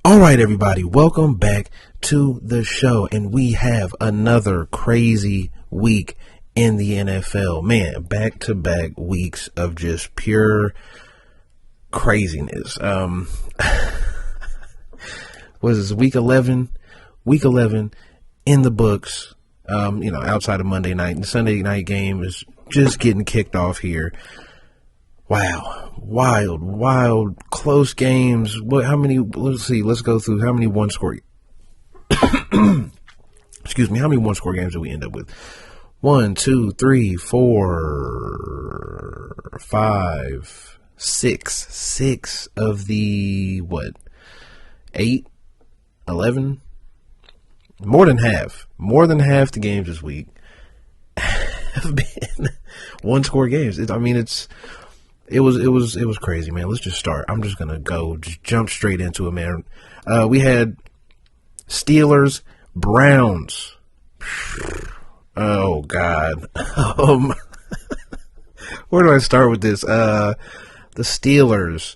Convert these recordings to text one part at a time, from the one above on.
All right, everybody, welcome back to the show, and we have another crazy week in the NFL. Man, back-to-back weeks of just pure craziness. Was this week 11? Week 11 in the books, outside of Monday night. The Sunday night game is just getting kicked off here. Wow. Wild, close games. How many, let's go through how many one-score, excuse me, how many one-score games did we end up with? 1, 2, 3, 4, 5, 6. 6 of the, 8, 11? More than half the games this week have been one-score games. It was crazy, man. Let's just start. I'm just gonna jump straight into it, man. We had Steelers, Browns. Oh God. Where do I start with this? The Steelers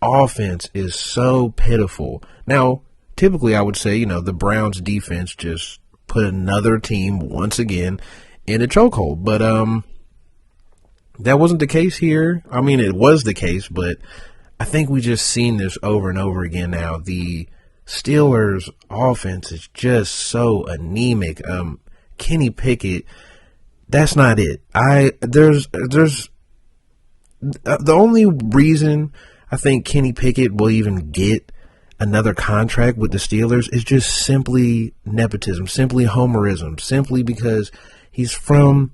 offense is so pitiful. Now, typically I would say, the Browns defense just put another team once again in a chokehold, but that wasn't the case here. I mean, it was the case, but I think we just seen this over and over again now. The Steelers' offense is just so anemic. Kenny Pickett, that's not it. There's the only reason I think Kenny Pickett will even get another contract with the Steelers is just simply nepotism, simply homerism, simply because he's from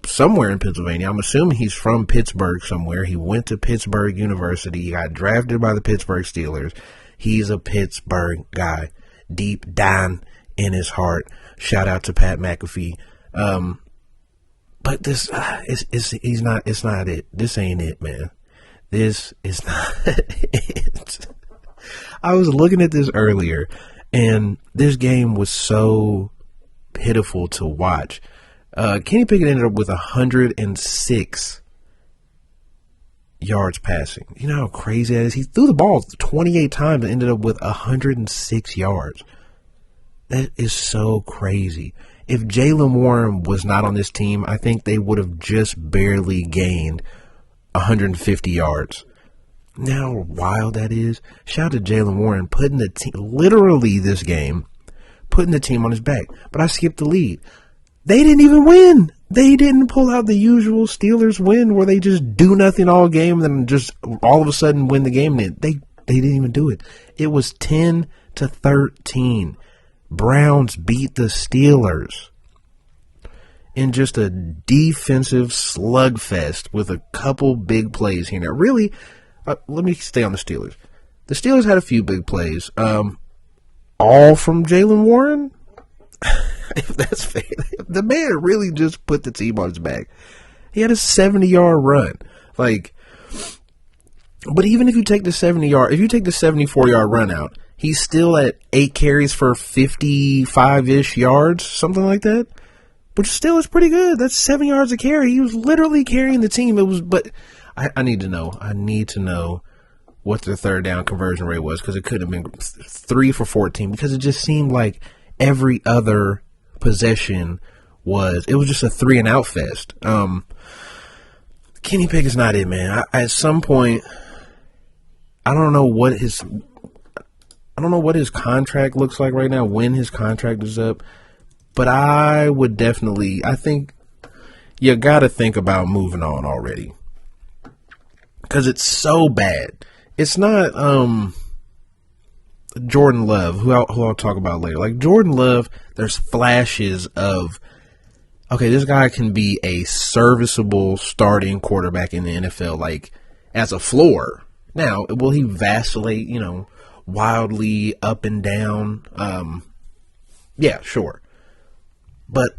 somewhere in Pennsylvania. I'm assuming he's from Pittsburgh somewhere. He went to Pittsburgh University. He got drafted by the Pittsburgh Steelers. He's a Pittsburgh guy, deep down in his heart. Shout out to Pat McAfee. But this it's not it. This ain't it, man. This is not it. I was looking at this earlier, and this game was so pitiful to watch. Kenny Pickett ended up with 106 yards passing. You know how crazy that is? He threw the ball 28 times and ended up with 106 yards. That is so crazy. If Jaylen Warren was not on this team, I think they would have just barely gained 150 yards. Now how wild that is. Shout out to Jaylen Warren putting the team, literally this game, putting the team on his back. But I skipped the lead. They didn't even win. They didn't pull out the usual Steelers win where they just do nothing all game and then just all of a sudden win the game. They didn't even do it. It was 10-13. Browns beat the Steelers in just a defensive slugfest with a couple big plays here. Now, really, let me stay on the Steelers. The Steelers had a few big plays, all from Jaylen Warren. If that's fair, the man really just put the team on his back. He had a 70-yard run. But even if you take the 74-yard run out, he's still at 8 carries for 55-ish yards, something like that. Which still is pretty good. That's 7 yards a carry. He was literally carrying the team. I need to know. I need to know what their third down conversion rate was, because it could have been 3 for 14, because it just seemed like every other possession was just a 3-and-out fest. Kenny Pickett's not it, man. At some point, I don't know what his contract looks like right now, when his contract is up, but I think you got to think about moving on already, because it's so bad. It's not Jordan Love, who I'll talk about later. Like Jordan Love, there's flashes of, okay, this guy can be a serviceable starting quarterback in the NFL, like as a floor. Now, will he vacillate, wildly up and down? Yeah, sure. But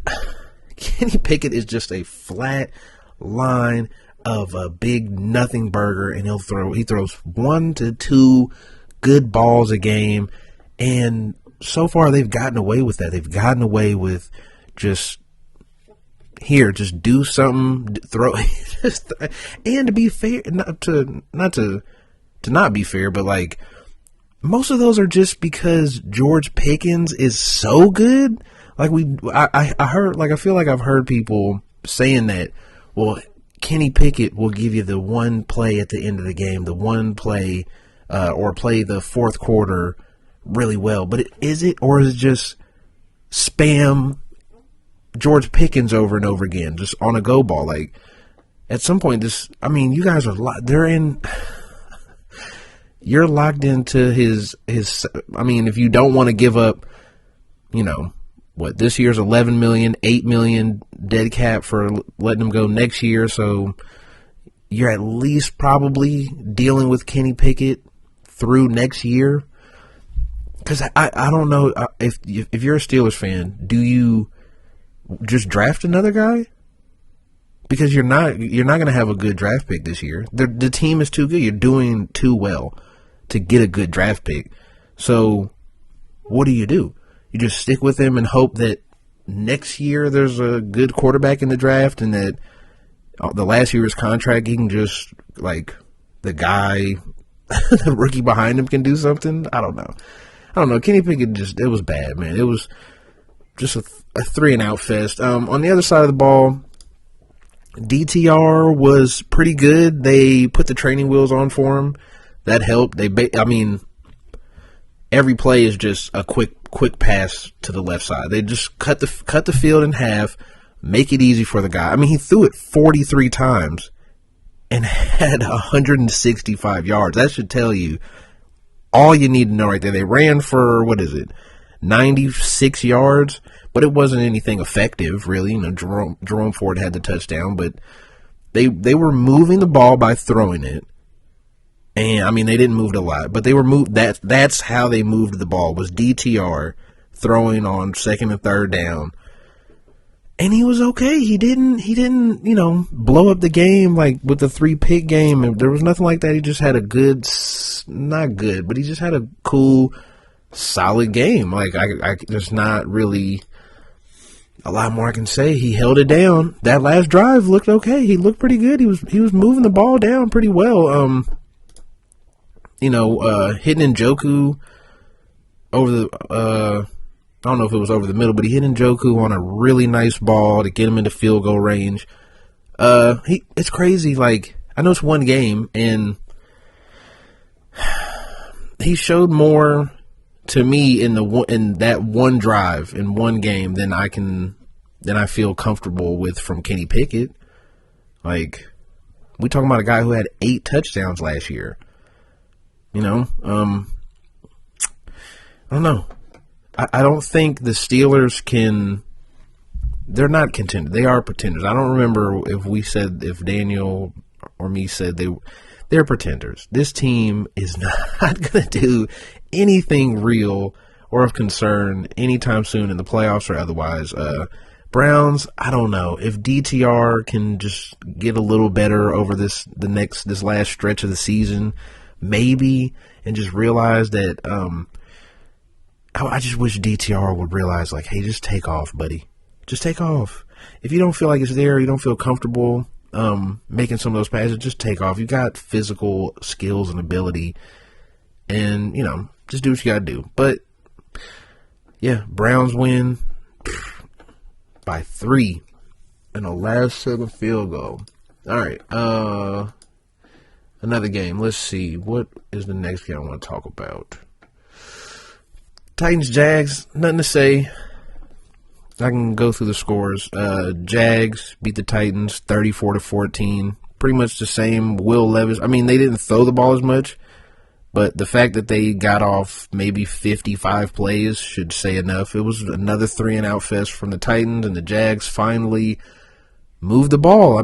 Kenny Pickett is just a flat line of a big nothing burger, and he throws 1 to 2 good balls a game, and so far they've gotten away with that. They've gotten away with just do something, throw, and to be fair, not to not be fair, but like most of those are just because George Pickens is so good. Like I heard, like I feel like I've heard people saying that, well, Kenny Pickett will give you the one play at the end of the game, the one play, or play the fourth quarter really well. But is it, or is it just spam George Pickens over and over again, just on a go ball? Like, at some point, you guys are, you're locked into his, if you don't want to give up, this year's $11 million, $8 million dead cap for letting him go next year. So you're at least probably dealing with Kenny Pickett through next year. Because I don't know if you're a Steelers fan, do you just draft another guy? Because you're not going to have a good draft pick this year. The team is too good. You're doing too well to get a good draft pick. So what do? You just stick with him and hope that next year there's a good quarterback in the draft, and that the last year's contract, he can just, like, the guy, the rookie behind him can do something. I don't know. Kenny Pickett it was bad, man. It was just a 3-and-out fest. On the other side of the ball, DTR was pretty good. They put the training wheels on for him. That helped. Every play is just a quick pass to the left side. They just cut the field in half, make it easy for the guy. He threw it 43 times and had 165 yards. That should tell you all you need to know right there. They ran for, 96 yards, but it wasn't anything effective, really. Jerome Ford had the touchdown, but they were moving the ball by throwing it. And, they didn't move it a lot, but they were moved. That's how they moved the ball, was DTR throwing on second and third down. And he was okay. He didn't, blow up the game like with the 3-pick game. There was nothing like that. He just had a good, not good, but he just had a cool, solid game. Like, there's not really a lot more I can say. He held it down. That last drive looked okay. He looked pretty good. He was moving the ball down pretty well. Hitting Njoku over the, I don't know if it was over the middle, but he hit Njoku on a really nice ball to get him into field goal range. It's crazy. Like, I know it's one game, and he showed more to me in that one drive in one game than I feel comfortable with from Kenny Pickett. Like, we talking about a guy who had 8 touchdowns last year. I don't know. I don't think the Steelers they're not contenders. They are pretenders. I don't remember if Daniel or me said they're pretenders. This team is not going to do anything real or of concern anytime soon in the playoffs or otherwise. Browns, I don't know. If DTR can just get a little better over this last stretch of the season, maybe, and just realize that I just wish DTR would realize, like, hey, just take off, buddy. Just take off. If you don't feel like it's there, you don't feel comfortable making some of those passes, just take off. You got physical skills and ability, and, just do what you got to do. But, yeah, Browns win by 3 in a last-second field goal. All right, another game. Let's see. What is the next game I want to talk about? Titans, Jags, nothing to say. I can go through the scores. Jags beat the Titans 34-14. Pretty much the same. Will Levis. They didn't throw the ball as much, but the fact that they got off maybe 55 plays should say enough. It was another 3-and-out fest from the Titans, and the Jags finally moved the ball.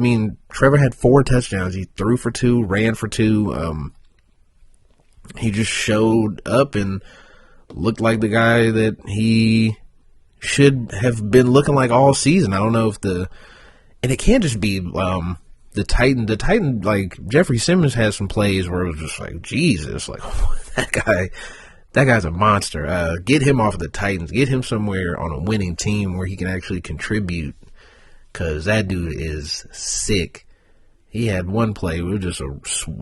Trevor had 4 touchdowns. He threw for 2, ran for 2. He just showed up and looked like the guy that he should have been looking like all season. I don't know and it can't just be the Titan, like, Jeffrey Simmons has some plays where it was just like, Jesus, like, that guy's a monster. Get him off of the Titans. Get him somewhere on a winning team where he can actually contribute, because that dude is sick. He had one play, it was just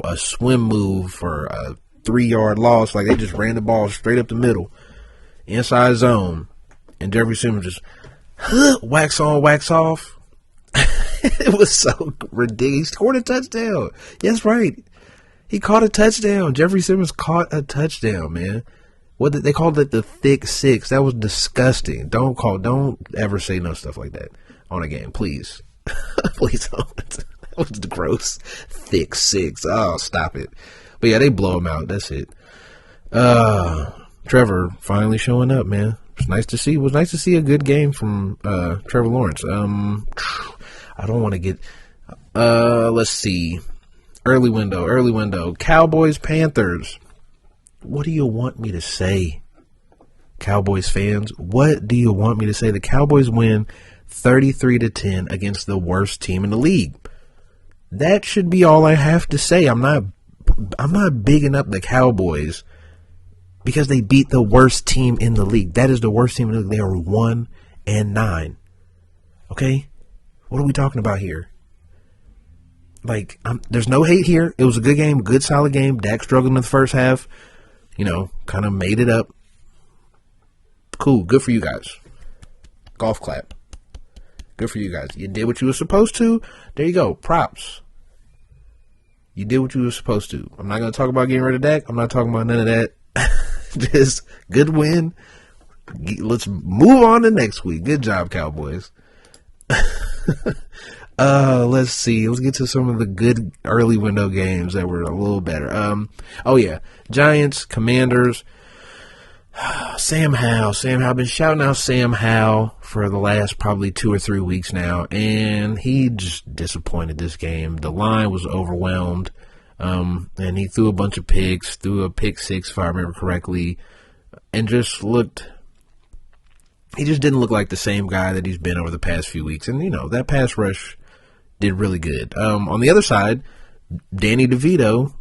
a swim move for a 3-yard loss. Like, they just ran the ball straight up the middle, inside zone, and Jeffrey Simmons just wax on, wax off. It was so ridiculous. He scored a touchdown. That's right. He caught a touchdown. Jeffrey Simmons caught a touchdown, man. They called it the thick six. That was disgusting. Don't ever say no stuff like that on a game, please. Please don't. That was gross. Thick six. Oh, stop it. But yeah, they blow him out. That's it. Trevor finally showing up, man. It's nice to see. It was nice to see a good game from Trevor Lawrence. I don't want to get. Let's see. Early window. Cowboys, Panthers. What do you want me to say, Cowboys fans? What do you want me to say? The Cowboys win 33-10 against the worst team in the league. That should be all I have to say. I'm not bigging up the Cowboys because they beat the worst team in the league. That is the worst team in the league. They are 1-9. Okay? What are we talking about here? Like, there's no hate here. It was a good game, good solid game. Dak struggled in the first half. Kind of made it up. Cool. Good for you guys. Golf clap. Good for you guys. You did what you were supposed to. There you go. Props. You did what you were supposed to. I'm not going to talk about getting rid of Dak. I'm not talking about none of that. Just good win. Let's move on to next week. Good job, Cowboys. Let's see. Let's get to some of the good early window games that were a little better. Giants, Commanders. Sam Howell. I've been shouting out Sam Howell for the last probably 2 or 3 weeks now, and he just disappointed this game. The line was overwhelmed, and he threw a bunch of picks, threw a pick six, if I remember correctly, and he just didn't look like the same guy that he's been over the past few weeks. And, that pass rush did really good. On the other side, Tommy DeVito,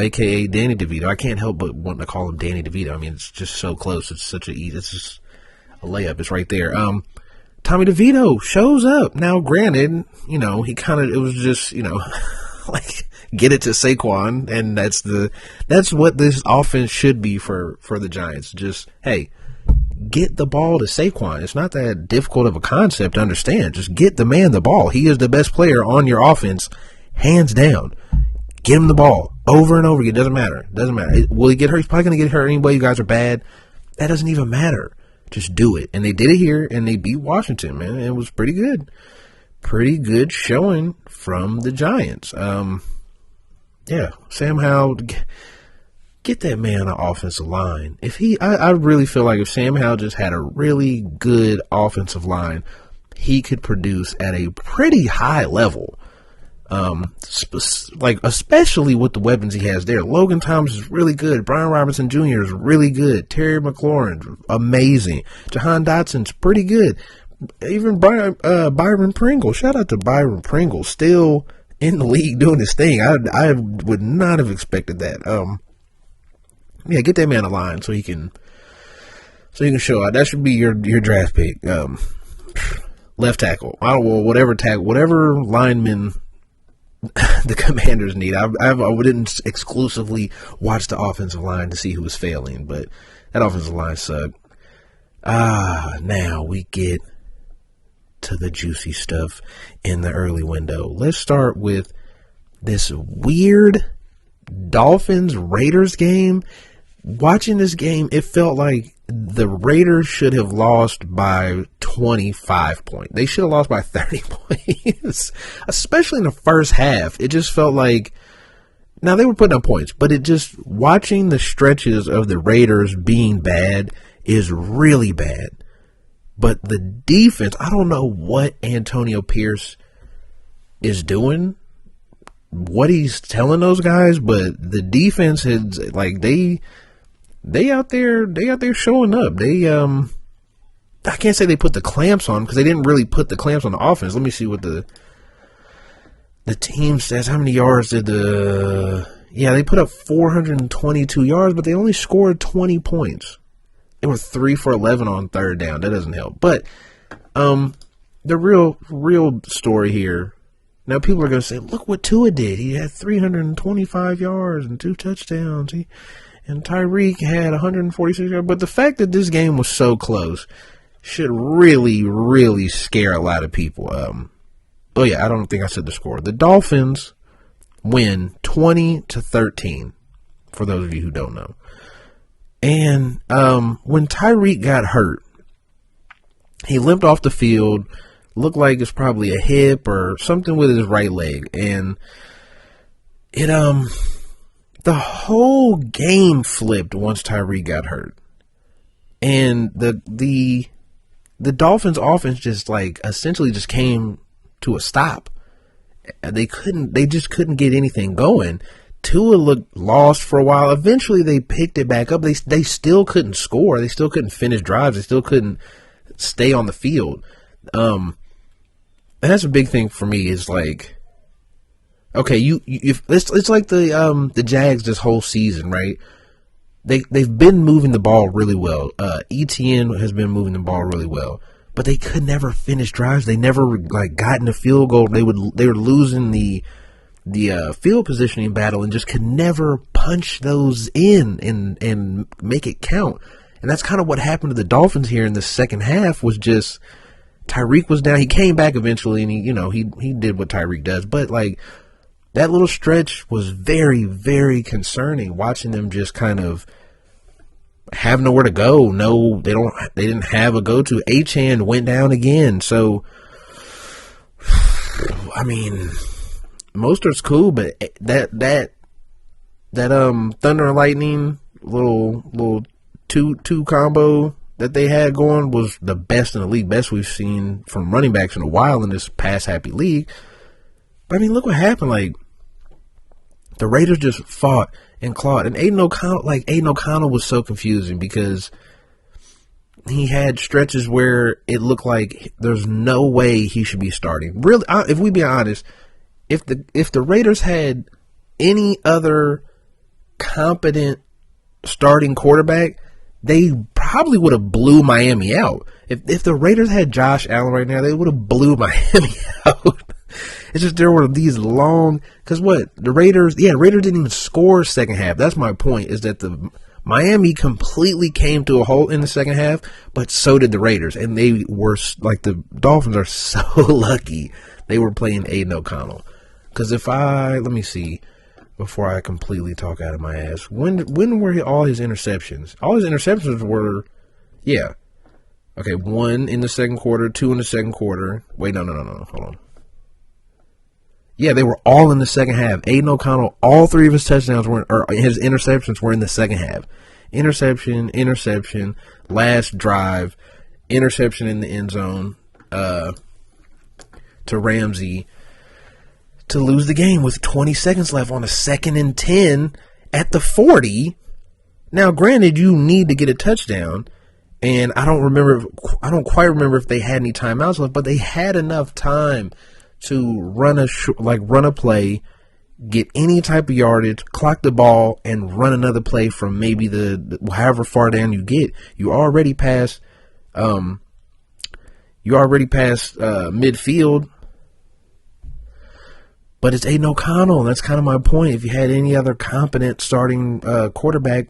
a.k.a. Danny DeVito. I can't help but want to call him Danny DeVito. I mean, it's just so close. It's just a layup. It's right there. Tommy DeVito shows up. Now, granted, it was just, like, get it to Saquon, and that's what this offense should be for the Giants. Just, hey, get the ball to Saquon. It's not that difficult of a concept to understand. Just get the man the ball. He is the best player on your offense, hands down. Get him the ball over and over again. Doesn't matter. Will he get hurt? He's probably going to get hurt anyway. You guys are bad. That doesn't even matter. Just do it. And they did it here, and they beat Washington, man. It was pretty good. Pretty good showing from the Giants. Sam Howell, get that man an offensive line. I really feel like if Sam Howell just had a really good offensive line, he could produce at a pretty high level. Especially with the weapons he has there. Logan Thomas is really good. Brian Robinson Jr. is really good. Terry McLaurin, amazing. Jahan Dotson's pretty good. Even Byron Pringle. Shout out to Byron Pringle, still in the league doing his thing. I would not have expected that. Get that man a line so he can show out. That should be your draft pick. Left tackle. Whatever lineman the Commanders need. I didn't exclusively watch the offensive line to see who was failing, but that offensive line sucked. Now we get to the juicy stuff in the early window. Let's start with this weird Dolphins-Raiders game. Watching this game, it felt like the Raiders should have lost by 25 points. They should have lost by 30 points, especially in the first half. It just felt like, now they were putting up points, but watching the stretches of the Raiders being bad is really bad. But the defense, I don't know what Antonio Pierce is doing, what he's telling those guys, but the defense is like they out there showing up. I can't say they put the clamps on because they didn't really put the clamps on the offense. Let me see what the team says. How many yards did they put up 422 yards, but they only scored 20 points. They were 3 for 11 on third down. That doesn't help. But the real story here Now people are going to say, look what Tua did. He had 325 yards and 2 touchdowns. And Tyreek had 146 yards. But the fact that this game was so close should really, really scare a lot of people. Oh yeah, I don't think I said the score. The Dolphins win 20-13, for those of you who don't know. And when Tyreek got hurt, he limped off the field. Looked like it's probably a hip or something with his right leg. And it the whole game flipped once Tyreek got hurt. And the Dolphins offense just like essentially just came to a stop. They just couldn't get anything going. Tua looked lost for a while. Eventually they picked it back up. They still couldn't score. They still couldn't finish drives. They still couldn't stay on the field. And that's a big thing for me is like, okay, if it's like the Jags this whole season, right? They've been moving the ball really well. ETN has been moving the ball really well, but they could never finish drives. They never like got in a field goal. They were losing the field positioning battle and just could never punch those in and make it count. And that's kind of what happened to the Dolphins here in the second half. Was just Tyreek was down. He came back eventually, and he did what Tyreek does. But like that little stretch was very, very concerning. Watching them just kind of have nowhere to go. No, they didn't have a go-to. Achane went down again. So I mean, Mostert's cool, but that Thunder and Lightning little two combo that they had going was the best in the league, best we've seen from running backs in a while in this pass happy league. But I mean, look what happened. Like the Raiders just fought and clawed, and Aiden O'Connell was so confusing because he had stretches where it looked like there's no way he should be starting. Really, if we be honest, if the Raiders had any other competent starting quarterback, they probably would have blew Miami out. If the Raiders had Josh Allen right now, they would have blew Miami out. It's just there were these long, because the Raiders didn't even score second half. That's my point, is that the Miami completely came to a halt in the second half, but so did the Raiders. And they were, like, the Dolphins are so lucky they were playing Aiden O'Connell. Because let me see, before I completely talk out of my ass, when were all his interceptions? All his interceptions were, okay, 1 in the second quarter, 2 in the second quarter. Wait, no, hold on. Yeah, they were all in the second half. Aiden O'Connell, all 3 of his touchdowns his interceptions were in the second half. Interception, last drive, interception in the end zone to Ramsey to lose the game with 20 seconds left on a 2nd and 10 at the 40. Now, granted, you need to get a touchdown, and I don't quite remember if they had any timeouts left, but they had enough time to run a play, get any type of yardage, clock the ball, and run another play from maybe the however far down you get. You already passed midfield, but it's Aiden O'Connell. That's kind of my point. If you had any other competent starting quarterback,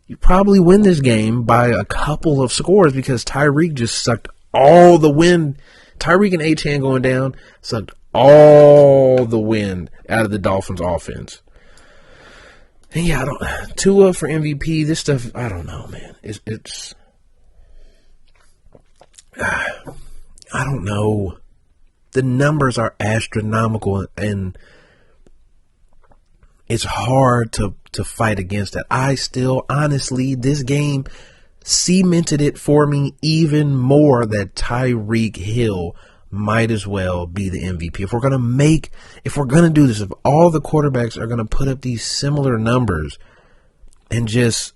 you probably win this game by a couple of scores, because Tyreek just sucked all the wind. Tyreek and Achane going down sucked all the wind out of the Dolphins offense. And yeah, Tua for MVP, this stuff, I don't know, man. It's I don't know. The numbers are astronomical, and it's hard to fight against that. I still, honestly, this game cemented it for me even more that Tyreek Hill might as well be the MVP. If we're going to do this, if all the quarterbacks are going to put up these similar numbers and just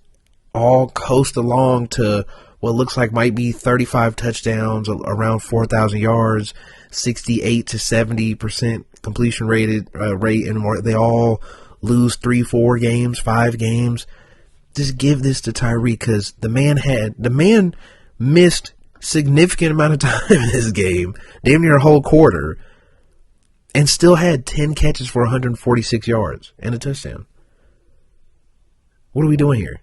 all coast along to what looks like might be 35 touchdowns, around 4,000 yards, 68 to 70% completion rate, and more, they all lose 3, 4 games, 5 games. Just give this to Tyreek, because the man missed significant amount of time in this game, damn near a whole quarter, and still had 10 catches for 146 yards and a touchdown. What are we doing here?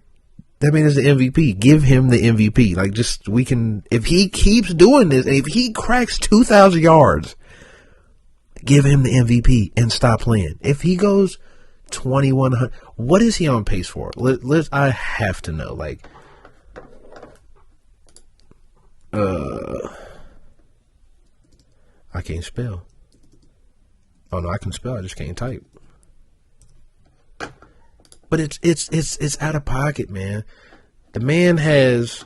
That man is the MVP. Give him the MVP. Like, just, we can, if he keeps doing this, and if he cracks 2,000 yards, give him the MVP and stop playing. If he goes 2,100, what is he on pace for? I have to know. Like, I can't spell. Oh no, I can spell. I just can't type. But it's out of pocket, man. The man has,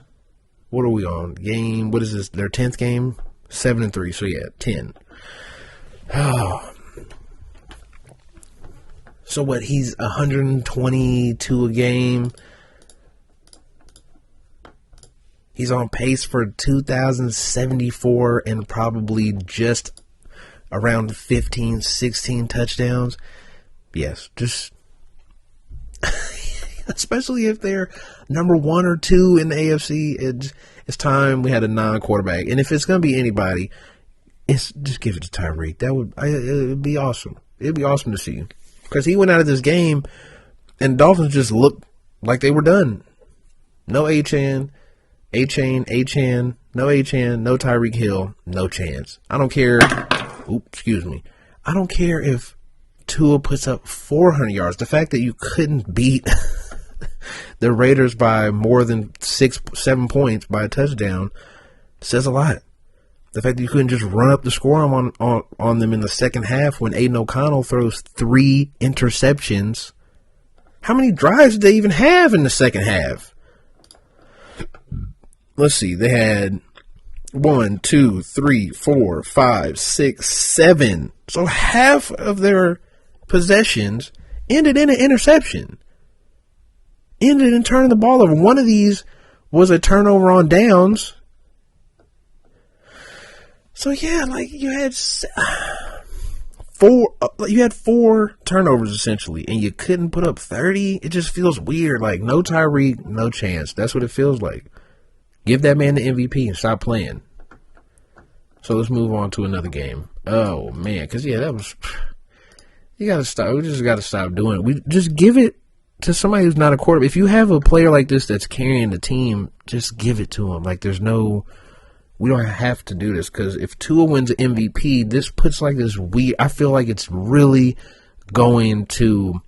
what are we on? Game, what is this? Their 10th game? 7-3. So yeah, 10. Oh. So what? He's 122 a game. He's on pace for 2,074 and probably just around 15, 16 touchdowns. Yes, just especially if they're number 1 or 2 in the AFC. It's time we had a non-quarterback, and if it's gonna be anybody, just give it to Tyreek. It'd be awesome. It'd be awesome to see, because he went out of this game, and the Dolphins just looked like they were done. No Achane, no Achane, no Tyreek Hill, no chance. I don't care. Excuse me. I don't care if Tua puts up 400 yards. The fact that you couldn't beat the Raiders by more than 6-7 points by a touchdown says a lot. The fact that you couldn't just run up the score on them in the second half when Aiden O'Connell throws 3 interceptions. How many drives did they even have in the second half? Let's see. They had 1, 2, 3, 4, 5, 6, 7. So half of their possessions ended in an interception. Ended in turning the ball over. One of these was a turnover on downs. So yeah, like you had 4 turnovers essentially, and you couldn't put up 30. It just feels weird. Like, no Tyreek, no chance. That's what it feels like. Give that man the MVP and stop playing. So let's move on to another game. Oh man, because yeah, that was. You gotta stop. We just gotta stop doing it. We just give it to somebody who's not a quarterback. If you have a player like this that's carrying the team, just give it to him. Like, there's no. We don't have to do this, because if Tua wins an MVP, this puts like this weird. I feel like it's really going to.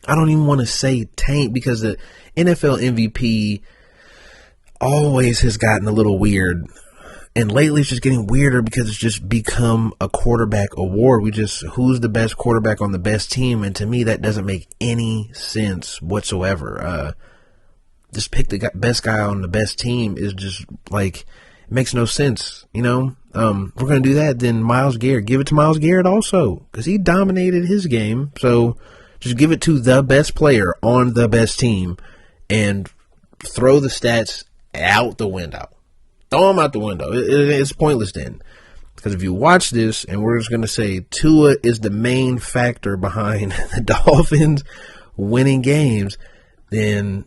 I don't even want to say tank, because the NFL MVP always has gotten a little weird. And lately it's just getting weirder, because it's just become a quarterback award. Who's the best quarterback on the best team? And to me, that doesn't make any sense whatsoever. Just pick the best guy on the best team is just like, it makes no sense. You know, if we're going to do that, then Myles Garrett, give it to Myles Garrett also, because he dominated his game. So just give it to the best player on the best team and throw the stats out the window. Throw them out the window. It's pointless then. Because if you watch this, and we're just going to say Tua is the main factor behind the Dolphins winning games, then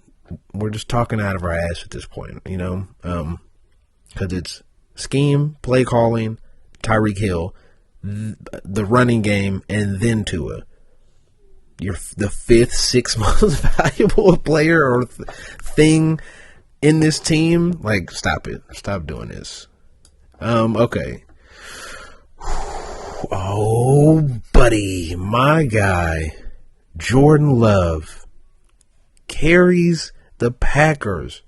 we're just talking out of our ass at this point, you know? Because it's scheme, play calling, Tyreek Hill, the running game, and then Tua. You're the 5th, 6th most valuable player or thing in this team. Like, stop it. Stop doing this. Okay. Oh, buddy. My guy, Jordan Love, carries the Packers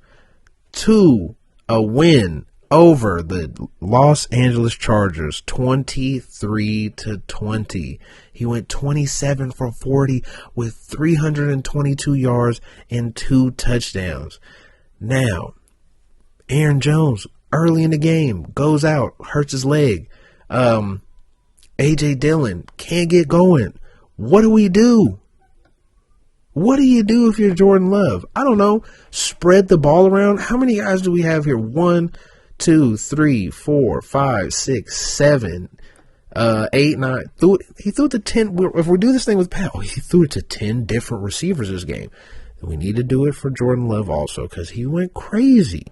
to a win over the Los Angeles Chargers, 23-20. He went 27 for 40 with 322 yards and 2 touchdowns. Now, Aaron Jones, early in the game, goes out, hurts his leg. A.J. Dillon can't get going. What do we do? What do you do if you're Jordan Love? I don't know. Spread the ball around. How many guys do we have here? 1, 2, 3, 4, 5, 6, 7, 8, 9. He threw it to 10. If we do this thing with Pat, he threw it to 10 different receivers this game. We need to do it for Jordan Love also, because he went crazy.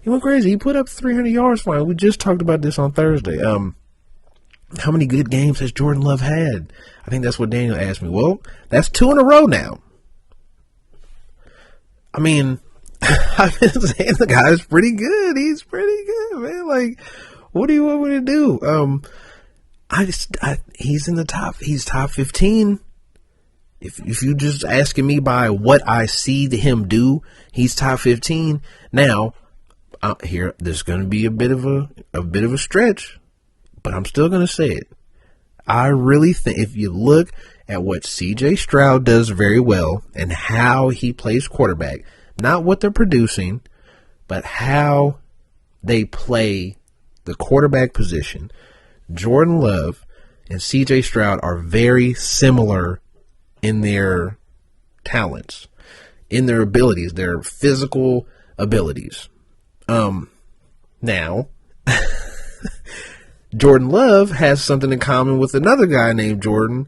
He put up 300 yards for him. We just talked about this on Thursday. How many good games has Jordan Love had? I think that's what Daniel asked me. Well, that's 2 in a row now. I mean, I've been saying the guy's pretty good. He's pretty good, man. Like, what do you want me to do? He's in the top. He's top 15. If you just asking me by what I see him do, he's top 15. Now, here there's going to be a bit of a stretch, but I'm still going to say it. I really think if you look at what C.J. Stroud does very well and how he plays quarterback, not what they're producing, but how they play the quarterback position, Jordan Love and C.J. Stroud are very similar in their talents, in their abilities, their physical abilities. Now, Jordan Love has something in common with another guy named Jordan.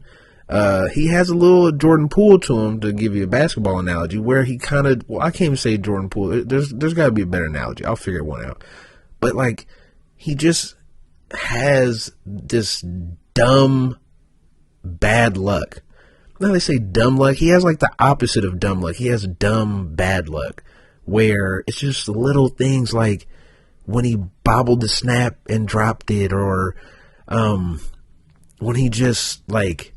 He has a little Jordan Poole to him, to give you a basketball analogy, where he kind of, well, I can't even say Jordan Poole. There's got to be a better analogy. I'll figure one out. But, like, he just has this dumb bad luck. Now they say dumb luck. He has like the opposite of dumb luck. He has dumb bad luck, where it's just little things like when he bobbled the snap and dropped it, or when he just like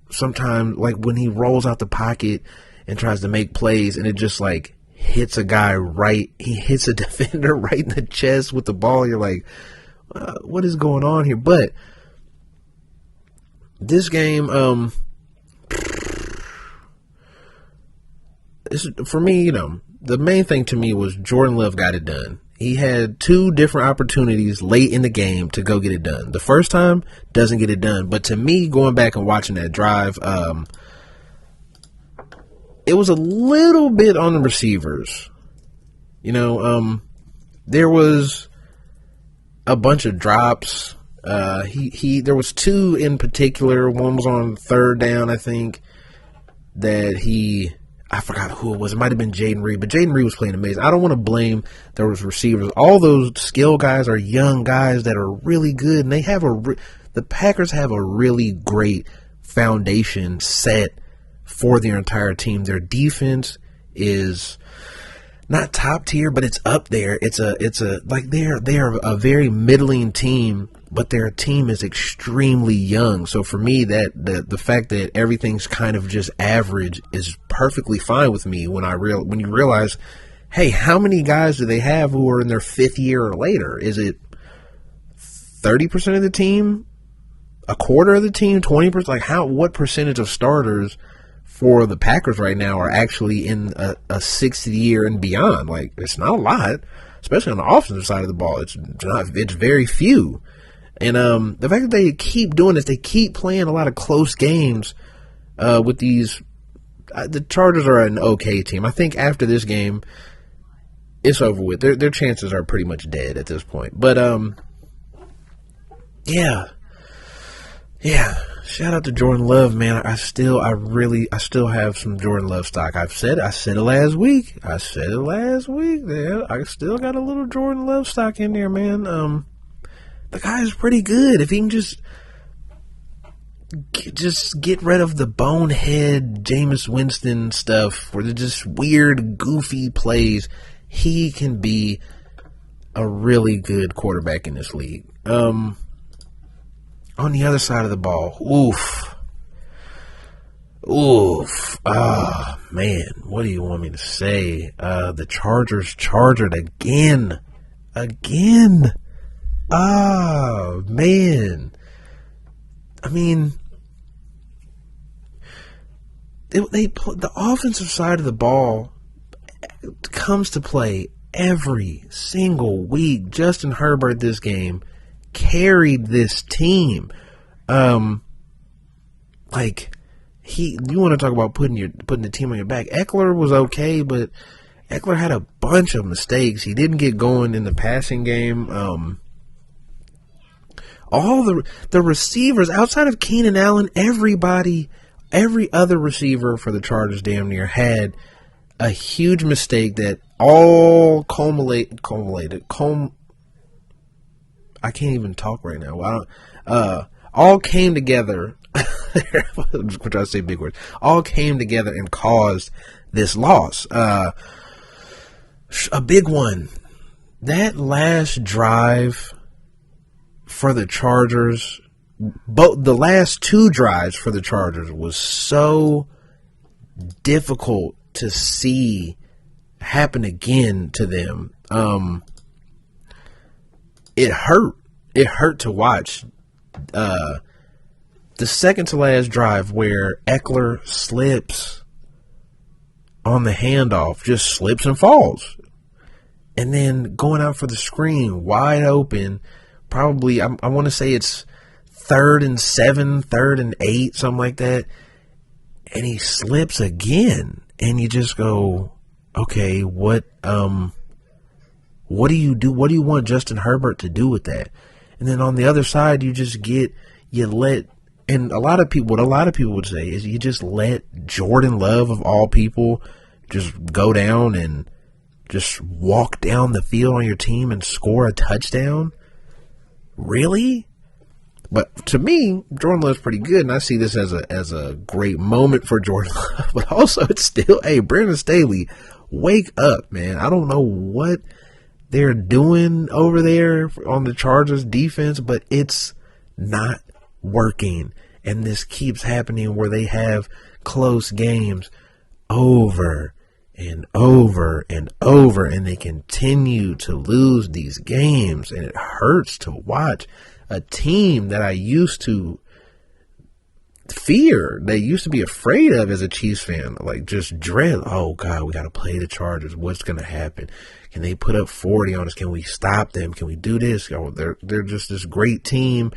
sometimes like when he rolls out the pocket and tries to make plays and it just like hits a guy right. He hits a defender right in the chest with the ball. You're like, what is going on here? But this game, for me, you know, the main thing to me was Jordan Love got it done. He had 2 different opportunities late in the game to go get it done. The first time, doesn't get it done. But to me, going back and watching that drive, it was a little bit on the receivers. You know, there was a bunch of drops. There was 2 in particular. One was on 3rd down, I think, that I forgot who it was. It might have been Jaden Reed, but Jaden Reed was playing amazing. I don't want to blame those receivers. All those skill guys are young guys that are really good, and they have the Packers have a really great foundation set for their entire team. Their defense is not top tier, but it's up there. It's like they're a very middling team, but their team is extremely young. So for me, that the fact that everything's kind of just average is perfectly fine with me when you realize, hey, how many guys do they have who are in their 5th year or later? Is it 30% of the team, a quarter of the team, 20%? Like what percentage of starters for the Packers right now are actually in a 6th year and beyond? Like, it's not a lot, especially on the offensive side of the ball. It's very few. And the fact that they keep doing this, they keep playing a lot of close games with these. The Chargers are an okay team. I think after this game, it's over with. Their chances are pretty much dead at this point. But yeah. Shout out to Jordan Love, man. I still have some Jordan Love stock. I said it last week. Yeah, I still got a little Jordan Love stock in there, man. The guy is pretty good. If he can just get rid of the bonehead Jameis Winston stuff, or the just weird, goofy plays, he can be a really good quarterback in this league. On the other side of the ball, ah, man, what do you want me to say? The Chargers chargered again. Ah, man. I mean, the offensive side of the ball comes to play every single week. Justin Herbert this game carried this team. You want to talk about putting the team on your back. Eckler was okay, but Eckler had a bunch of mistakes. He didn't get going in the passing game. All the receivers outside of Keenan Allen, every other receiver for the Chargers damn near had a huge mistake that all culminated. I can't even talk right now. all came together. I'm trying to say big words. All came together and caused this loss. A big one. That last drive for the Chargers, both the last two drives for the Chargers was so difficult to see happen again to them. It hurt. It hurt to watch. The second to last drive where Eckler slips on the handoff, just slips and falls. And then going out for the screen, wide open, probably, I want to say it's 3rd and 7, 3rd and 8, something like that. And he slips again. And you just go, okay, what do you do? What do you want Justin Herbert to do with that? And then on the other side, and a lot of people would say is you just let Jordan Love, of all people, just go down and just walk down the field on your team and score a touchdown? Really? But to me, Jordan Love's pretty good, and I see this as a great moment for Jordan Love. But also, it's still, hey, Brandon Staley, wake up, man. I don't know what they're doing over there on the Chargers defense, but it's not working. And this keeps happening where they have close games over and over and over, and they continue to lose these games, and it hurts to watch a team that I used to fear, they used to be afraid of as a Chiefs fan, like just dread, oh God, we got to play the Chargers. What's going to happen? Can they put up 40 on us? Can we stop them? Can we do this? Oh, they're just this great team,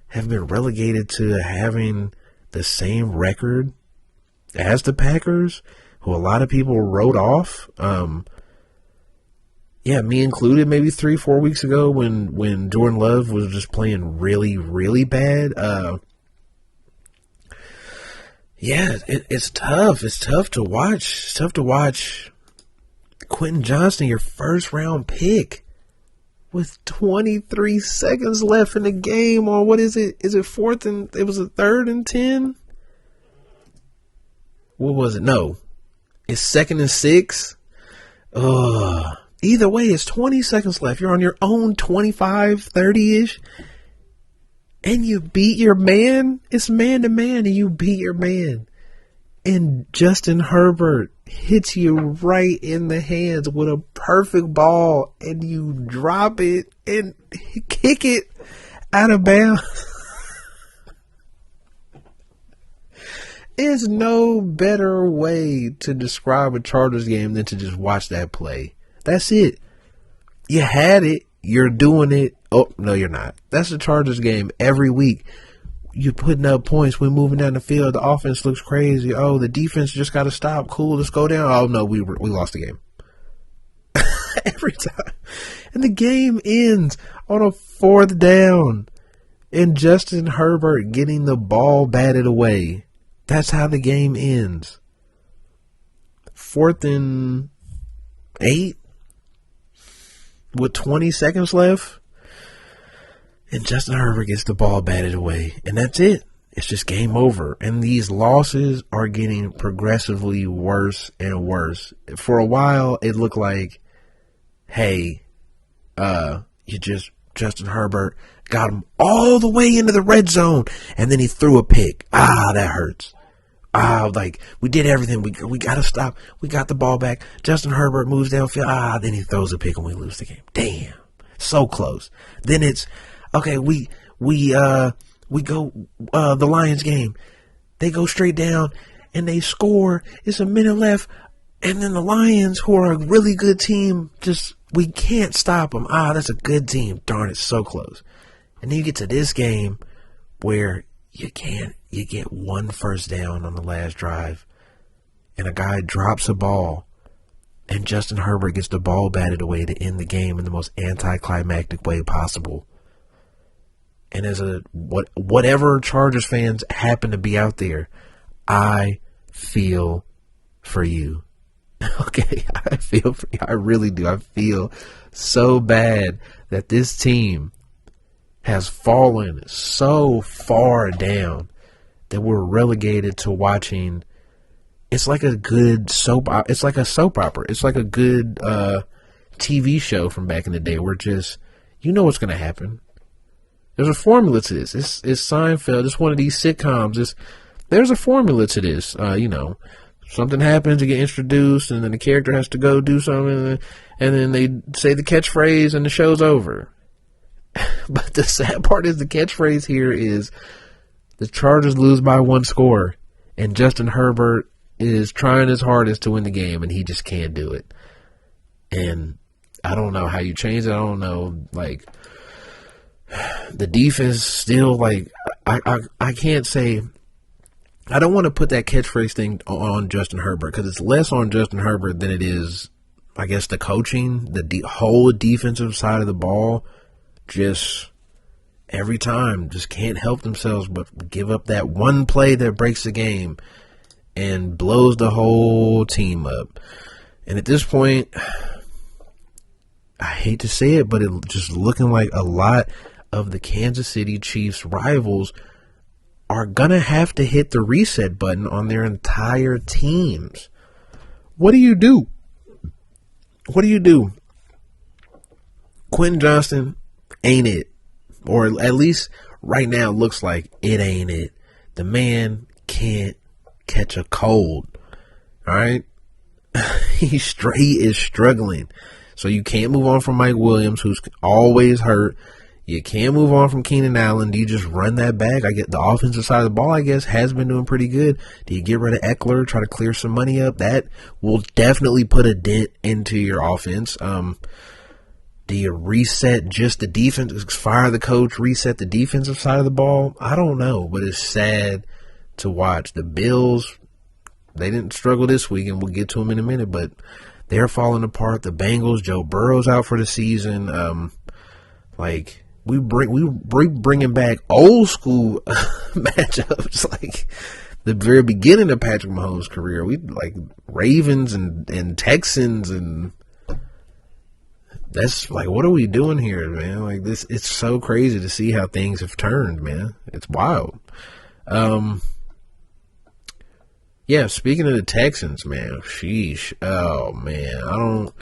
have been relegated to having the same record as the Packers, who a lot of people wrote off. Yeah, me included, maybe 3-4 weeks ago when Jordan Love was just playing really, really bad. Yeah, it's tough. It's tough to watch. It's tough to watch Quentin Johnston, your first round pick, with 23 seconds left in the game on, what is it? Is it it was a 3rd and 10? What was it? No. It's 2nd and 6. Either way, it's 20 seconds left. You're on your own 25, 30-ish. And you beat your man. It's man to man, and you beat your man. And Justin Herbert hits you right in the hands with a perfect ball, and you drop it and kick it out of bounds. There's no better way to describe a Chargers game than to just watch that play. That's it. You had it. You're doing it. Oh, no, you're not. That's the Chargers game every week. You're putting up points. We're moving down the field. The offense looks crazy. Oh, the defense just got to stop. Cool, let's go down. Oh, no, we lost the game. Every time. And the game ends on a 4th down. And Justin Herbert getting the ball batted away. That's how the game ends. 4th and 8 with 20 seconds left. And Justin Herbert gets the ball batted away. And that's it. It's just game over. And these losses are getting progressively worse and worse. For a while, it looked like, hey, Justin Herbert got him all the way into the red zone. And then he threw a pick. That hurts. Like, we did everything. We got to stop. We got the ball back. Justin Herbert moves downfield. Then he throws a pick and we lose the game. Damn. So close. Then it's, okay, we go, the Lions game. They go straight down and they score. It's a minute left. And then the Lions, who are a really good team, we can't stop them. That's a good team. Darn, it's so close. And then you get to this game where you get 1 first down on the last drive, and a guy drops a ball, and Justin Herbert gets the ball batted away to end the game in the most anticlimactic way possible. And as whatever Chargers fans happen to be out there, I feel for you. Okay, I feel for you. I really do. I feel so bad that this team has fallen so far down that we're relegated to watching. It's like a good soap. It's like a soap opera. It's like a good TV show from back in the day where just, you know what's going to happen. There's a formula to this. It's Seinfeld. It's one of these sitcoms. There's a formula to this. Something happens, you get introduced, and then the character has to go do something, and then they say the catchphrase, and the show's over. But the sad part is the catchphrase here is the Chargers lose by 1 score, and Justin Herbert is trying his hardest to win the game, and he just can't do it. And I don't know how you change it. I don't know, the defense still, I can't say. I don't want to put that catchphrase thing on Justin Herbert because it's less on Justin Herbert than it is, I guess, the coaching, the whole defensive side of the ball. Just every time, just can't help themselves but give up that one play that breaks the game and blows the whole team up. And at this point, I hate to say it, but it's just looking like a lot of the Kansas City Chiefs rivals are going to have to hit the reset button on their entire teams. What do you do? What do you do? Quentin Johnston ain't it. Or at least right now looks like it ain't it. The man can't catch a cold. All right? He is struggling. So you can't move on from Mike Williams, who's always hurt. You can't move on from Keenan Allen. Do you just run that back? I get the offensive side of the ball, I guess, has been doing pretty good. Do you get rid of Eckler, try to clear some money up? That will definitely put a dent into your offense. Do you reset just the defense, fire the coach, reset the defensive side of the ball? I don't know, but it's sad to watch. The Bills, they didn't struggle this week, and we'll get to them in a minute, but they're falling apart. The Bengals, Joe Burrow's out for the season. We bringing back old school matchups, like the very beginning of Patrick Mahomes' career. We like Ravens and Texans, and that's like, what are we doing here, man? Like this, it's so crazy to see how things have turned, man. It's wild. Yeah, speaking of the Texans, man, sheesh. Oh man, I don't.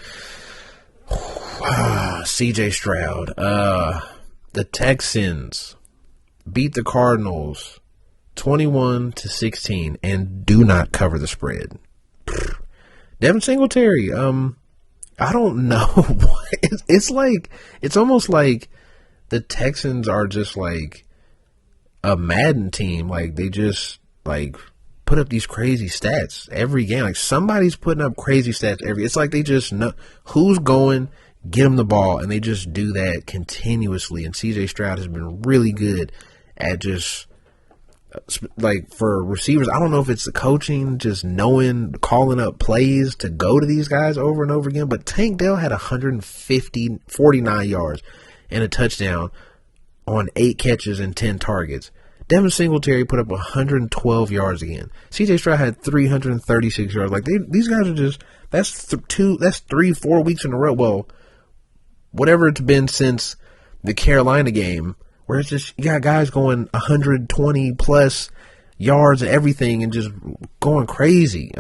CJ Stroud. The Texans beat the Cardinals 21-16 and do not cover the spread. Devin Singletary, I don't know. It's almost like the Texans are just like a Madden team. Like they just like put up these crazy stats every game. Like somebody's putting up crazy stats it's like they just know who's going, get them the ball, and they just do that continuously. And CJ Stroud has been really good at just, like, for receivers, I don't know if it's the coaching, just knowing, calling up plays to go to these guys over and over again, but Tank Dell had 49 yards and a touchdown on 8 catches and 10 targets. Devin Singletary put up 112 yards again. CJ Stroud had 336 yards. Like, these guys are just, that's 3-4 weeks in a row. Well, whatever it's been since the Carolina game, where it's just, you got guys going 120 plus yards and everything and just going crazy.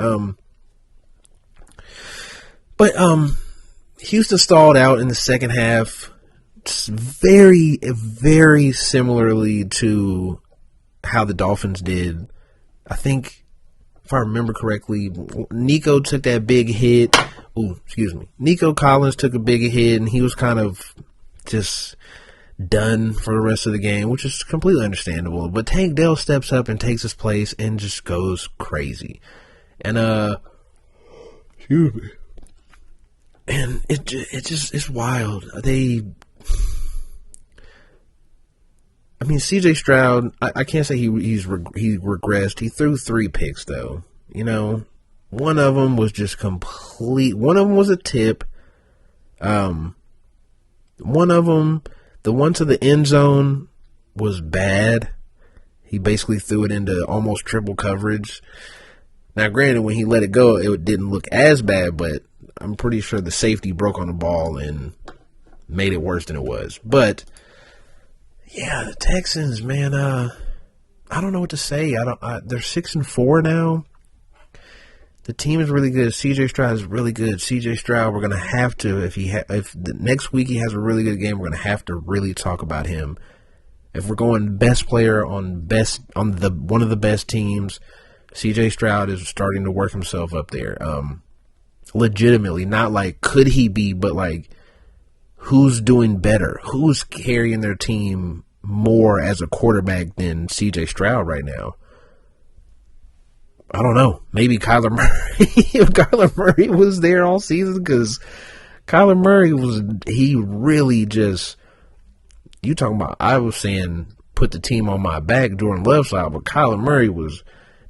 But Houston stalled out in the second half, very, very similarly to how the Dolphins did. I think, if I remember correctly, Nico took that big hit. Nico Collins took a big hit, and he was kind of just done for the rest of the game, which is completely understandable. But Tank Dell steps up and takes his place and just goes crazy. And and it's wild. CJ Stroud, I can't say he regressed. He threw 3 picks though. You know, one of them was just complete. One of them was a tip. One of them, the one to the end zone, was bad. He basically threw it into almost triple coverage. Now, granted, when he let it go, it didn't look as bad, but I'm pretty sure the safety broke on the ball and made it worse than it was. But Yeah, the Texans, man. I don't know what to say. They're 6-4 now. The team is really good. CJ Stroud is really good. CJ Stroud, we're gonna have to if the next week he has a really good game, we're gonna have to really talk about him. If we're going best player on one of the best teams, CJ Stroud is starting to work himself up there. Legitimately, not like could he be, but like who's doing better? Who's carrying their team more as a quarterback than CJ Stroud right now? I don't know. Maybe Kyler Murray. If Kyler Murray was there all season, because Kyler Murray he really just, you talking about, I was saying put the team on my back during left side, but Kyler Murray was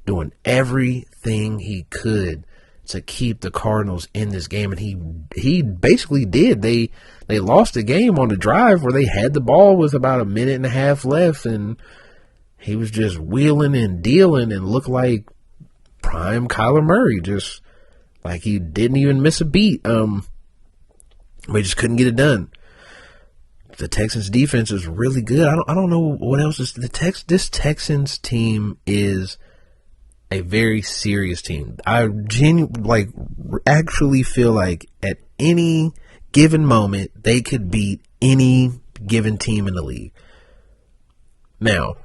doing everything he could to keep the Cardinals in this game, and he basically did. They lost the game on the drive where they had the ball with about a minute and a half left, and he was just wheeling and dealing and looked like prime Kyler Murray, just like he didn't even miss a beat. But he just couldn't get it done. The Texans defense is really good. I don't know what else is this Texans team is a very serious team. I actually feel like at any given moment they could beat any given team in the league. Now,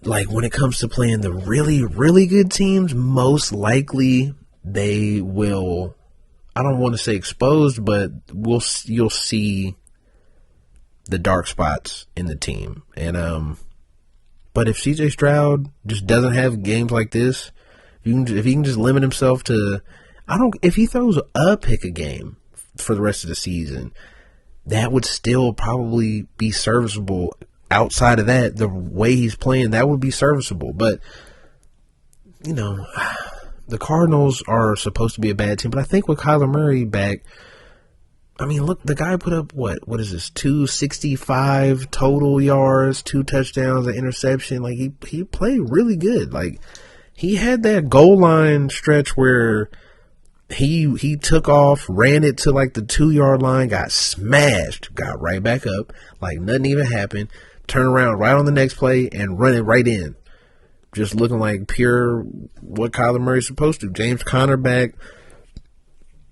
like when it comes to playing the really, really good teams, most likely they will, I don't want to say exposed, but you'll see the dark spots in the team. And but if CJ Stroud just doesn't have games like this, if he can just limit himself to, if he throws a pick a game for the rest of the season, that would still probably be serviceable. Outside of that, the way he's playing, that would be serviceable. But, you know, the Cardinals are supposed to be a bad team. But I think with Kyler Murray back, I mean, look, the guy put up, what is this, 265 total yards, 2 touchdowns, an interception. Like, he played really good. Like, he had that goal line stretch where he took off, ran it to, like, the 2-yard line, got smashed, got right back up, like nothing even happened. Turn around right on the next play and run it right in. Just looking like pure what Kyler Murray's supposed to. James Conner back.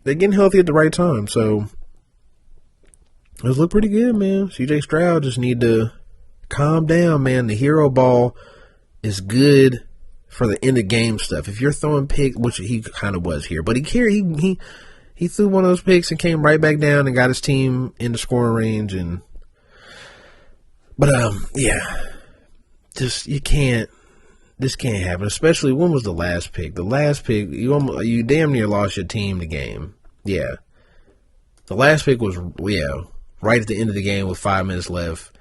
They're getting healthy at the right time. So, it look pretty good, man. CJ Stroud just need to calm down, man. The hero ball is good for the end of game stuff. If you're throwing picks, which he kind of was here, but he threw one of those picks and came right back down and got his team in the scoring range. But yeah, just this can't happen. Especially, when was the last pick? The last pick, you damn near lost your team the game. Yeah, the last pick was right at the end of the game with 5 minutes left.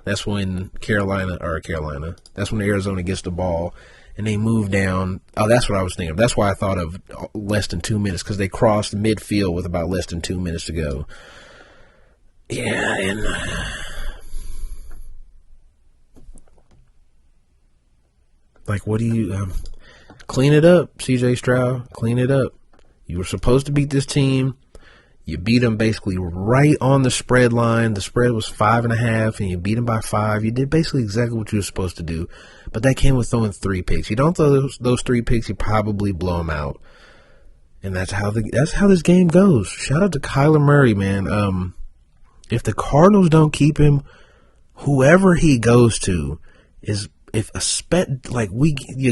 That's when that's when Arizona gets the ball and they move down. Oh, that's what I was thinking of. That's why I thought of less than 2 minutes, because they crossed midfield with about less than 2 minutes to go. Yeah, and like, what do you clean it up, CJ Stroud? Clean it up. You were supposed to beat this team. You beat them basically right on the spread line. The spread was 5.5, and you beat them by 5. You did basically exactly what you were supposed to do, but that came with throwing 3 picks. You don't throw those 3 picks, you probably blow them out, and that's how this game goes. Shout out to Kyler Murray, man. If the Cardinals don't keep him, whoever he goes to is. You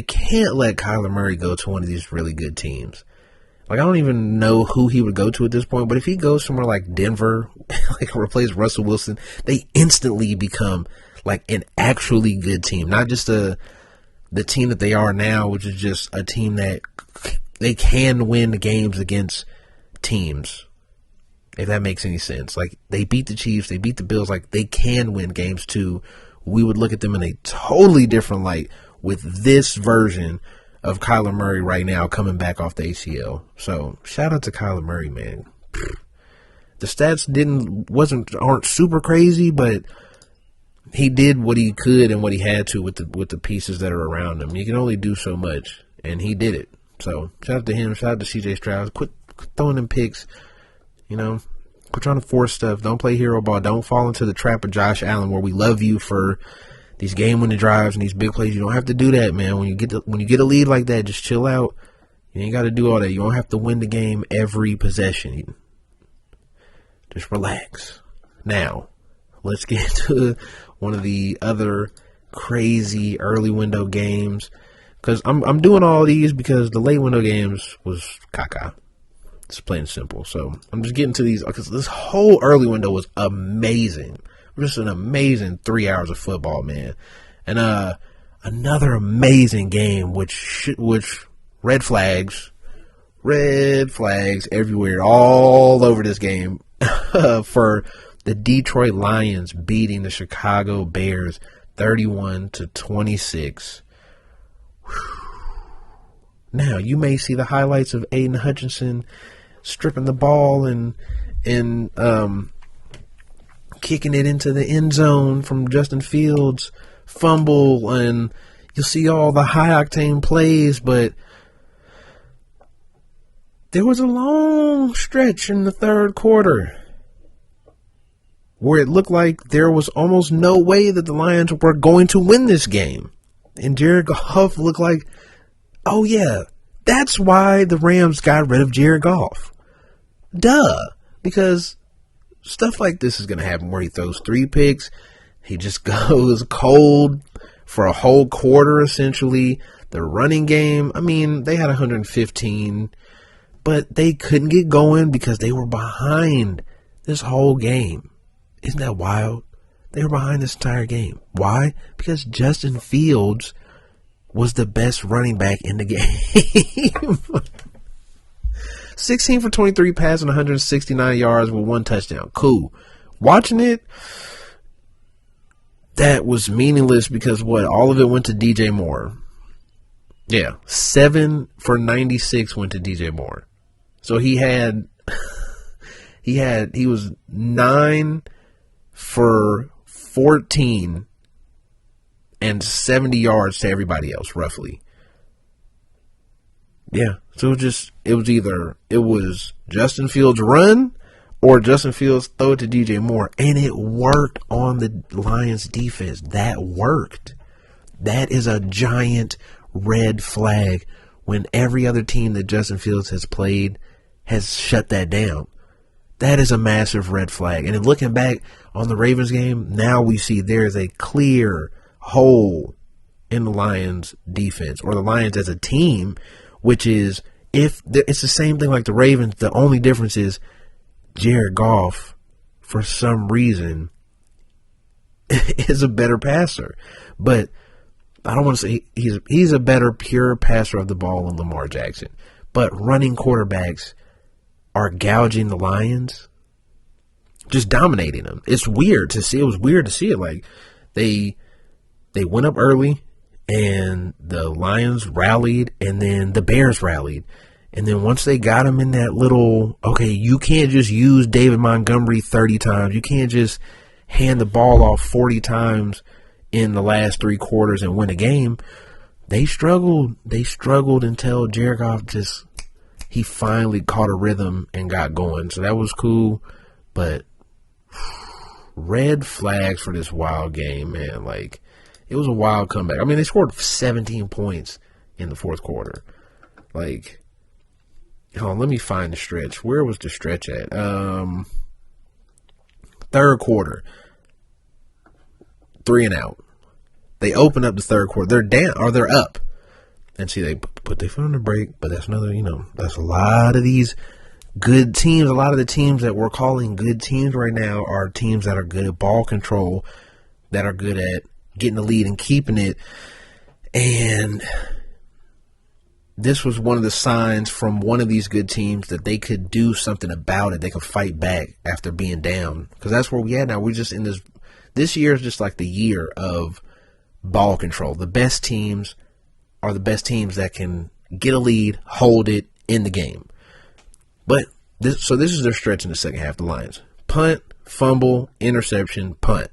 can't let Kyler Murray go to one of these really good teams. Like, I don't even know who he would go to at this point, but if he goes somewhere like Denver, like replace Russell Wilson, they instantly become like an actually good team, not just the team that they are now, which is just a team that they can win games against teams. If that makes any sense. Like, they beat the Chiefs, they beat the Bills, like they can win games too. We would look at them in a totally different light with this version of Kyler Murray right now coming back off the ACL. So, shout out to Kyler Murray, man. The stats aren't super crazy, but he did what he could and what he had to with the pieces that are around him. You can only do so much, and he did it. So, shout out to him. Shout out to CJ Stroud. Quit throwing them picks. You know, Quit trying to force stuff. Don't play hero ball. Don't fall into the trap of Josh Allen where we love you for these game-winning drives and these big plays. You don't have to do that, man. When you get a lead like that, just chill out. You ain't got to do all that. You don't have to win the game every possession. Just relax. Now, let's get to one of the other crazy early window games. Because I'm doing all these because the late window games was caca. It's plain and simple. So I'm just getting to these because this whole early window was amazing. Just an amazing 3 hours of football, man. And another amazing game, which red flags everywhere, all over this game for the Detroit Lions beating the Chicago Bears 31-26. Now, you may see the highlights of Aiden Hutchinson stripping the ball and kicking it into the end zone from Justin Fields, fumble, and you'll see all the high-octane plays, but there was a long stretch in the third quarter where it looked like there was almost no way that the Lions were going to win this game. And Jared Goff looked like, oh yeah, that's why the Rams got rid of Jared Goff. Duh. Because stuff like this is going to happen where he throws 3 picks. He just goes cold for a whole quarter, essentially. The running game, I mean, they had 115, but they couldn't get going because they were behind this whole game. Isn't that wild? They were behind this entire game. Why? Because Justin Fields was the best running back in the game. 16 for 23 passing, 169 yards with 1 touchdown. Cool. Watching it, that was meaningless because all of it went to DJ Moore. Yeah, 7 for 96 went to DJ Moore. So he was 9 for 14 and 70 yards to everybody else, roughly. Yeah, so it was Justin Fields run or Justin Fields throw it to DJ Moore, and it worked on the Lions defense. That worked. That is a giant red flag when every other team that Justin Fields has played has shut that down. That is a massive red flag. And in looking back on the Ravens game, now we see there is a clear hole in the Lions defense, or the Lions as a team, which is, it's the same thing like the Ravens. The only difference is Jared Goff, for some reason, is a better passer. But I don't want to say he's a better pure passer of the ball than Lamar Jackson. But running quarterbacks are gouging the Lions, just dominating them. It's weird to see. It was weird to see it. Like they went up early, and the Lions rallied, and then the Bears rallied. And then once they got him in that little, okay, you can't just use David Montgomery 30 times. You can't just hand the ball off 40 times in the last 3 quarters and win a game. They struggled. They struggled until Jared Goff he finally caught a rhythm and got going. So that was cool. But red flags for this wild game, man. Like, it was a wild comeback. I mean, they scored 17 points in the fourth quarter. Like, hold on, let me find the stretch. Where was the stretch at? Third quarter. 3 and out. They open up the third quarter. They're down, or they're up. And see, they put their foot on the brake, but that's another, that's a lot of these good teams. A lot of the teams that we're calling good teams right now are teams that are good at ball control, that are good at getting the lead and keeping it. And this was one of the signs from one of these good teams that they could do something about it. They could fight back after being down. Because that's where we at now. We're just in this year is just like the year of ball control. The best teams are the best teams that can get a lead, hold it in the game. But this is their stretch in the second half, the Lions. Punt, fumble, interception, punt.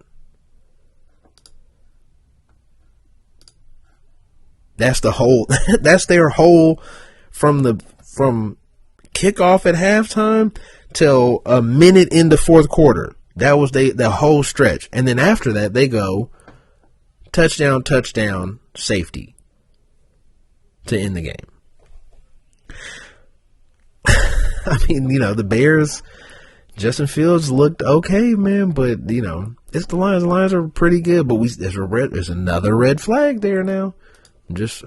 That's the whole. That's their whole from kickoff at halftime till a minute in the fourth quarter. That was the whole stretch. And then after that, they go touchdown, safety to end the game. I mean, the Bears, Justin Fields looked okay, man, but, it's the Lions. The Lions are pretty good, but there's another red flag there now.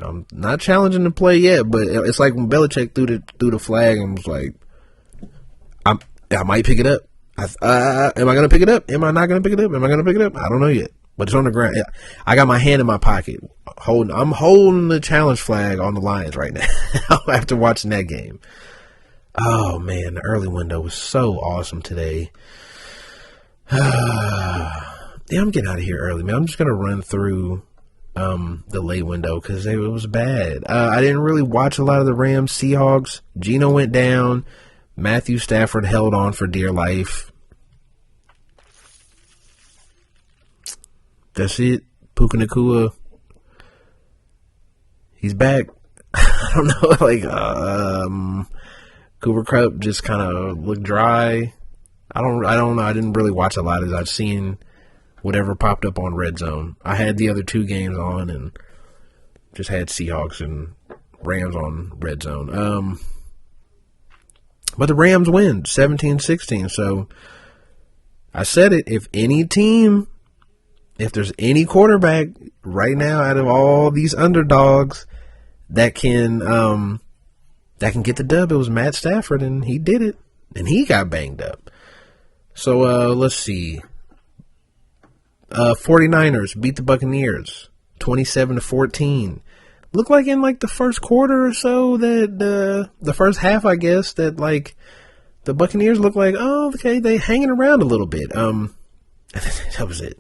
I'm not challenging the play yet, but it's like when Belichick threw the flag and was like, I might pick it up. Am I going to pick it up? Am I not going to pick it up? Am I going to pick it up? I don't know yet, but it's on the ground. I got my hand in my pocket. I'm holding the challenge flag on the Lions right now after watching that game. Oh, man, the early window was so awesome today. Yeah, I'm getting out of here early, man. I'm just going to run through the late window because it was bad. I didn't really watch a lot of the Rams Seahawks. Geno went down. Matthew Stafford held on for dear life. That's it. Puka Nacua. He's back. I don't know. Cooper Kupp just kind of looked dry. I don't know. I didn't really watch a lot of it. I've seen whatever popped up on Red Zone. I had the other two games on and just had Seahawks and Rams on Red Zone. But the Rams win 17-16. So I said it. If there's any quarterback right now out of all these underdogs that can get the dub, it was Matt Stafford, and he did it. And he got banged up. So let's see. 49ers beat the Buccaneers 27-14. Looked like in the first quarter or so that the first half, I guess, that the Buccaneers looked like, oh, okay, they hanging around a little bit. That was it.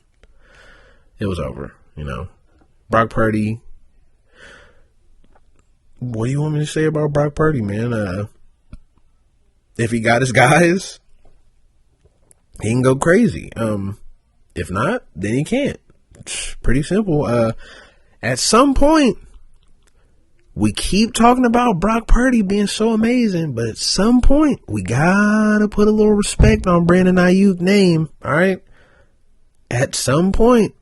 It was over, Brock Purdy. What do you want me to say about Brock Purdy, man? If he got his guys, he can go crazy. If not, then he can't. It's pretty simple. At some point, we keep talking about Brock Purdy being so amazing, but at some point, we gotta put a little respect on Brandon Ayuk's name, all right? At some point,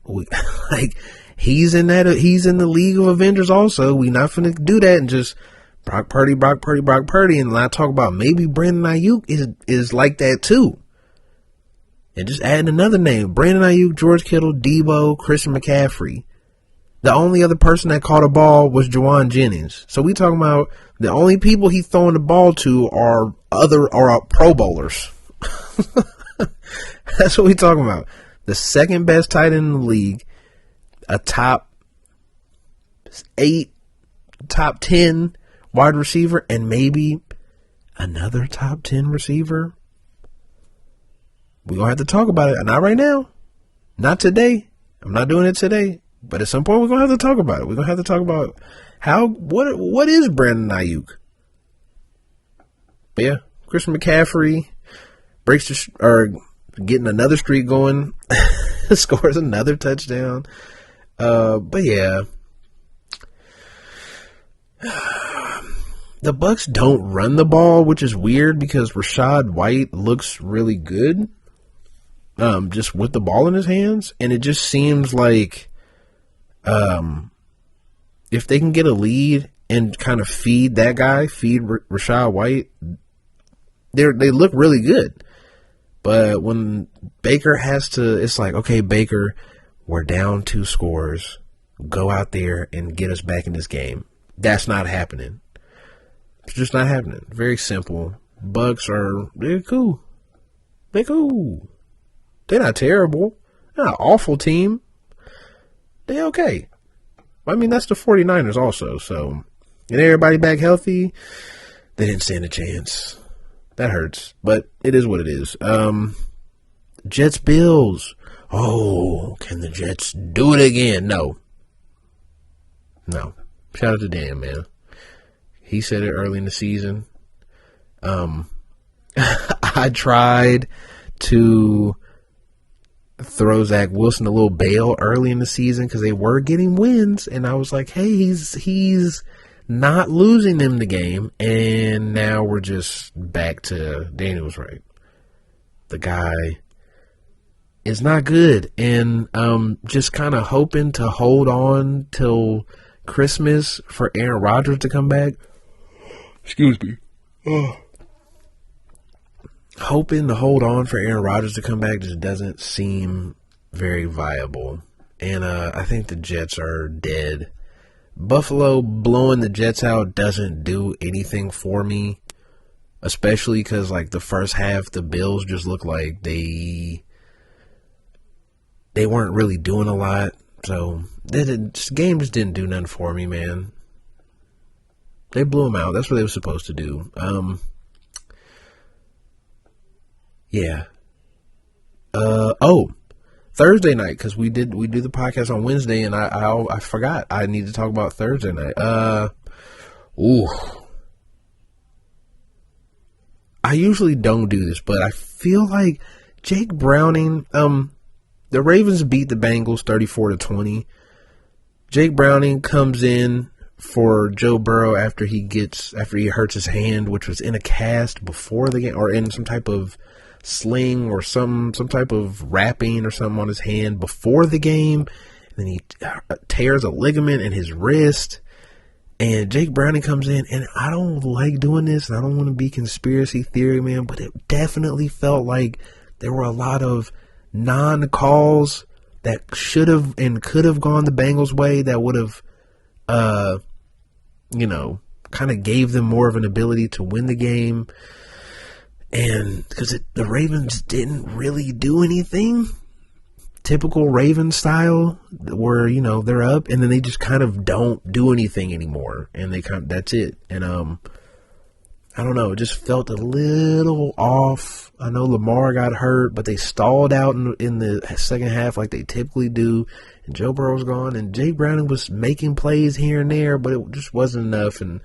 he's in the League of Avengers also. We not finna do that and just Brock Purdy, and I talk about maybe Brandon Ayuk is like that too. And just adding another name, Brandon Ayuk, George Kittle, Debo, Christian McCaffrey. The only other person that caught a ball was Juwan Jennings. So we talking about the only people he's throwing the ball to are Pro Bowlers. That's what we talking about. The second best tight end in the league, a top 8, top 10 wide receiver, and maybe another top 10 receiver. We're going to have to talk about it. Not right now. Not today. I'm not doing it today. But at some point, we're going to have to talk about it. We're going to have to talk about what is Brandon Ayuk? But yeah, Christian McCaffrey getting another streak going, scores another touchdown. But yeah, the Bucs don't run the ball, which is weird because Rachaad White looks really good, just with the ball in his hands, and it just seems like, if they can get a lead and kind of feed that guy, feed Rachaad White, they look really good. But when Baker has to, it's like, okay, Baker, we're down 2 scores. Go out there and get us back in this game. That's not happening. It's just not happening. Very simple. Bucs they're cool. They're cool. They're not terrible. They're not an awful team. They're okay. I mean, that's the 49ers also. So, and everybody back healthy, they didn't stand a chance. That hurts, but it is what it is. Jets Bills. Oh, can the Jets do it again? No. Shout out to Dan, man. He said it early in the season. I tried to throw Zach Wilson a little bail early in the season because they were getting wins, and I was like, hey, he's not losing them the game, and now we're just back to Daniel was right. The guy is not good, and just kind of hoping to hold on till Christmas for Aaron Rodgers to come back. Excuse me. Oh. Hoping to hold on for Aaron Rodgers to come back just doesn't seem very viable. And I think the Jets are dead. Buffalo blowing the Jets out doesn't do anything for me. Especially because, like, the first half, the Bills just looked like they weren't really doing a lot. So, this game just didn't do nothing for me, man. They blew them out. That's what they were supposed to do. Yeah. Thursday night, because we do the podcast on Wednesday, and I forgot I need to talk about Thursday night. I usually don't do this, but I feel like Jake Browning. The Ravens beat the Bengals 34-20. Jake Browning comes in for Joe Burrow after he hurts his hand, which was in a cast before the game, or in some type of sling or some type of wrapping or something on his hand before the game. And then he tears a ligament in his wrist. And Jake Browning comes in, and I don't like doing this, and I don't want to be conspiracy theory, man, but it definitely felt like there were a lot of non-calls that should have and could have gone the Bengals' way that would have, kind of gave them more of an ability to win the game. And because the Ravens didn't really do anything, typical Ravens style, where, they're up and then they just kind of don't do anything anymore. And that's it. And, I don't know, it just felt a little off. I know Lamar got hurt, but they stalled out in the second half like they typically do. And Joe Burrow's gone, and Jake Browning was making plays here and there, but it just wasn't enough, and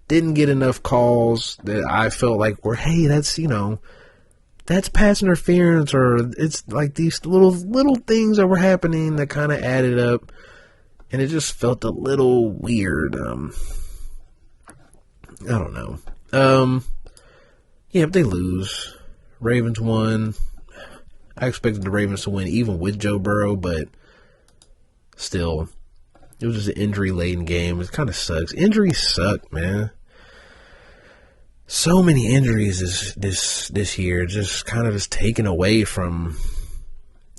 didn't get enough calls that I felt like were, hey, that's pass interference, or it's like these little things that were happening that kind of added up, and it just felt a little weird. I don't know. But they lose. Ravens won. I expected the Ravens to win even with Joe Burrow, but still, it was just an injury-laden game. It kind of sucks. Injuries suck, man. So many injuries this year, just kind of just taken away from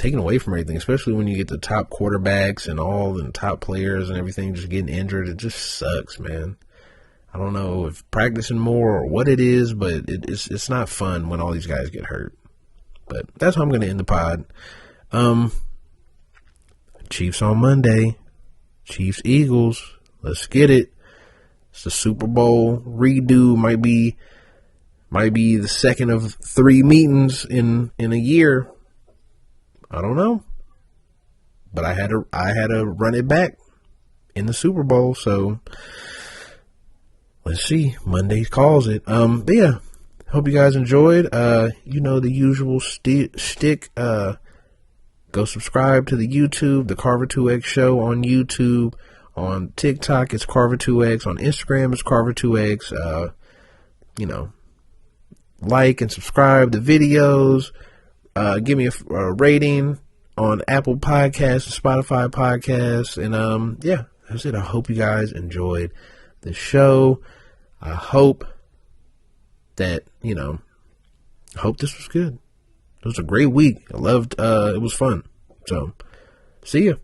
everything, especially when you get the top quarterbacks and all the top players and everything just getting injured. It just sucks, man. I don't know if practicing more or what it is, but it's not fun when all these guys get hurt. But that's how I'm going to end the pod. Chiefs on Monday. Chiefs Eagles. Let's get it. It's the Super Bowl redo. Might be the second of 3 meetings in a year. I don't know. But I had to run it back in the Super Bowl, so let's see. Monday calls it. But yeah, hope you guys enjoyed. The usual shtick. Go subscribe to the YouTube, the Carver2X show on YouTube. On TikTok, it's Carver2X. On Instagram, it's Carver2X. Like and subscribe to videos. Give me a rating on Apple Podcasts and Spotify Podcasts. And that's it. I hope you guys enjoyed the show. I hope that, I hope this was good. It was a great week. I loved, it was fun. So, see ya.